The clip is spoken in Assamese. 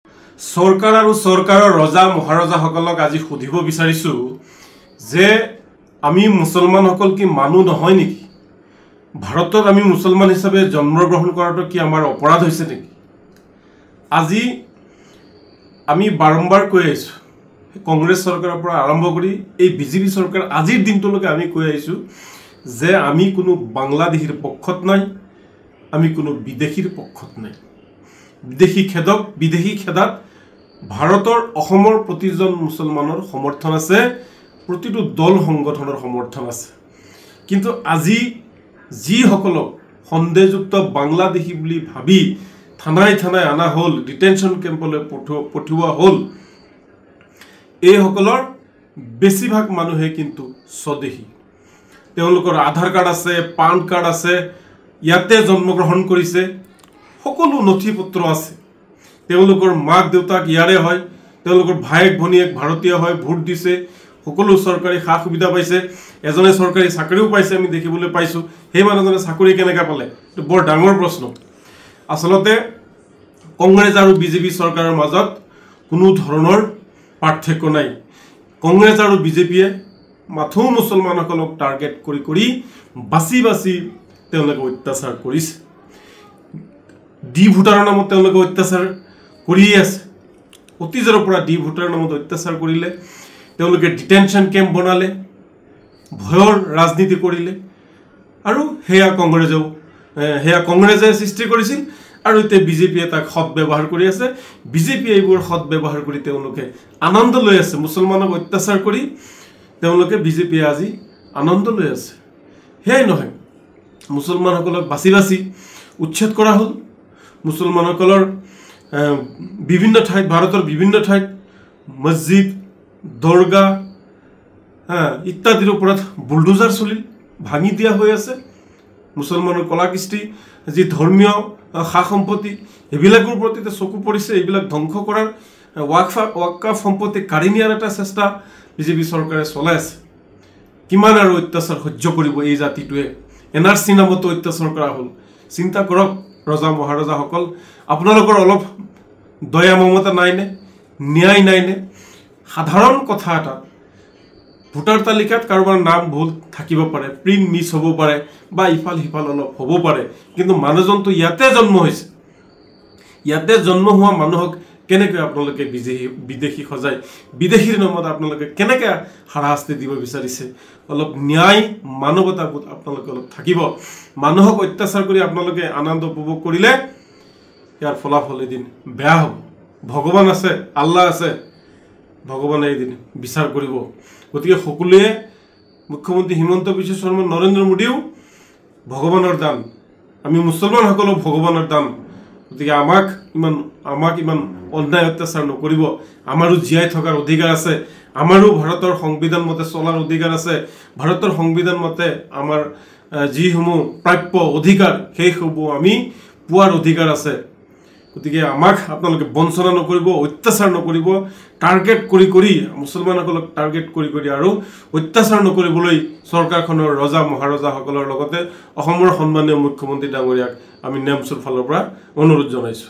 सरकार और सरकारों रजा महारजा सकलक आज सुधिब विचारिছো जे आमी मुसलमान सकल कि मानु নহয় नेকি भारतत आमी मुसलमान हिसाबे जन्मग्रहण करातो कि आमार अपराध होइसे नेकी আজি आमी बारंबार কৈ आइছো कांग्रेस सरकाৰৰ পৰা आरम्भ কৰি এই বিজেপি सरकार আজিৰ দিনটোলৈকে আমি কৈ আইছো যে আমি কোনো বাংলাদেশীৰ পক্ষত নাই আমি কোনো বিদেশীৰ পক্ষত নাই বিদেশী খেদাত ভাৰতৰ অসমৰ প্ৰতিজন মুছলমানৰ সমৰ্থন আছে প্ৰতিটো দল সংগঠনৰ সমৰ্থন আছে কিন্তু আজি যি সকলক সন্দেহযুক্ত বাংলাদেশী বুলি ভাবি থানায় আনা হল ডিটেনশন কেম্পলৈ পঠোৱা হল এই সকলৰ বেছিভাগ মানুহে কিন্তু স্বদেশী তেওঁলোকৰ আধাৰ কাৰ্ড আছে পান কাৰ্ড আছে ইয়াতে জন্মগ্ৰহণ কৰিছে সকলো নথিপত্ৰ আছে তেওঁলোকৰ মাক দেউতাক ইয়াৰে হয় তেওঁলোকৰ ভাইক ভনীয়েক ভাৰতীয় হয় ভোট দিছে সকলো চৰকাৰী খা সুবিধা পাইছে এজনে চৰকাৰী চাকৰিও পাইছে আমি দেখিবলৈ পাইছো সেই মানুহজনে চাকৰি কেনেকা পালে এটা বৰ ডাঙৰ প্ৰশ্ন আসলতে কংগ্ৰেছ আৰু বিজেপি চৰকাৰৰ মাজত কোনো ধৰণৰ পাৰ্থক্য নাই কংগ্ৰেছ আৰু বিজেপিয়ে মাথো মুছলমানসকলক টাৰ্গেট কৰি বাছি তেওঁলোকে অত্যাচাৰ কৰিছে ডি ভোটাৰৰ নামত তেওঁলোকে অত্যাচাৰ কৰি আছে অতীজৰ পৰা ডি ভোটাৰৰ নামত অত্যাচাৰ কৰিলে তেওঁলোকে ডিটেনশন কেম্প বনালে ভয়ৰ ৰাজনীতি কৰিলে আৰু হেয়া কংগ্ৰেছে সৃষ্টি কৰিছিল আৰু তে বিজেপিয়ে তাক সৎ ব্যৱহাৰ কৰি আছে বিজেপি এইবোৰ সৎ ব্যৱহাৰ কৰি তেওঁলোকে আনন্দ লৈ আছে মুছলমানক অত্যাচাৰ কৰি তেওঁলোকে বিজেপি আজি আনন্দ লৈ আছে হেই নহয় মুছলমানসকলক বাছি উচ্ছেদ কৰা হল মুছলমানসকলৰ বিভিন্ন ঠাইত ভাৰতৰ বিভিন্ন ঠাইত মছজিদ দৰগা ইত্যাদিৰ ওপৰত বুলডোজাৰ চলিল ভাঙি দিয়া হৈ আছে মুছলমানৰ কলাকৃষ্টি যি ধৰ্মীয় খা সম্পত্তি এইবিলাকৰ প্ৰতি চকু পৰিছে এইবিলাক ধ্বংস কৰাৰ ওয়াকফ সম্পত্তি কাঢ়ি নিয়াৰ এটা চেষ্টা বিজেপি চৰকাৰে চলাই আছে কিমান আৰু অত্যাচাৰ সহ্য কৰিব এই জাতিটোৱে এনআৰসি নামত অত্যাচাৰ কৰা হল চিন্তা কৰক ৰজা মহাৰজা সকল আপোনালোকৰ অলপ দয়া মমতা নাইনে ন্যায় নাইনে সাধাৰণ কথা এটা ভোটাৰ তালিকাত কাৰোবাৰ নাম ভুল থাকিব পাৰে প্ৰিন্ট মিছ হ'ব পাৰে বা ইফাল সিফাল অলপ হ'ব পাৰে কিন্তু মানুহজনটো ইয়াতে জন্ম হৈছে ইয়াতে জন্ম হোৱা মানুহক কেনেকৈ আপোনালোকে বিদেশী সজাই বিদেশীৰ নামত আপোনালোকে কেনেকৈ হাৰাশাস্তি দিব বিচাৰিছে অলপ ন্যায় মানৱতাবোধ আপোনালোকে অলপ থাকিব মানুহক অত্যাচাৰ কৰি আপোনালোকে আনন্দ উপভোগ কৰিলে ইয়াৰ ফলাফল এদিন বেয়া হ'ব ভগৱান আছে আল্লাহ আছে ভগৱানে এদিন বিচাৰ কৰিব গতিকে সকলোৱে মুখ্যমন্ত্ৰী হিমন্ত বিশ্ব শৰ্মা নৰেন্দ্ৰ মোদীও ভগৱানৰ দান আমি মুছলমান সকলো ভগৱানৰ দান গতিকে আমাক ইমান অন্যায় অত্যাচাৰ নকৰিব আমাৰো জীয়াই থকাৰ অধিকাৰ আছে আমাৰো ভাৰতৰ সংবিধান মতে চলাৰ অধিকাৰ আছে ভাৰতৰ সংবিধান মতে আমাৰ যিসমূহ প্ৰাপ্য অধিকাৰ সেইসমূহ আমি পোৱাৰ অধিকাৰ আছে গতিকে আমাক আপোনালোকে বঞ্চনা নকৰিব অত্যাচাৰ নকৰিব টাৰ্গেট কৰি মুছলমানসকলক টাৰ্গেট কৰি আৰু অত্যাচাৰ নকৰিবলৈ চৰকাৰখনৰ ৰজা মহাৰজা সকলৰ লগতে অসমৰ সন্মানীয় মুখ্যমন্ত্ৰী ডাঙৰীয়াক আমি নেমচুৰ ফালৰ পৰা অনুৰোধ জনাইছো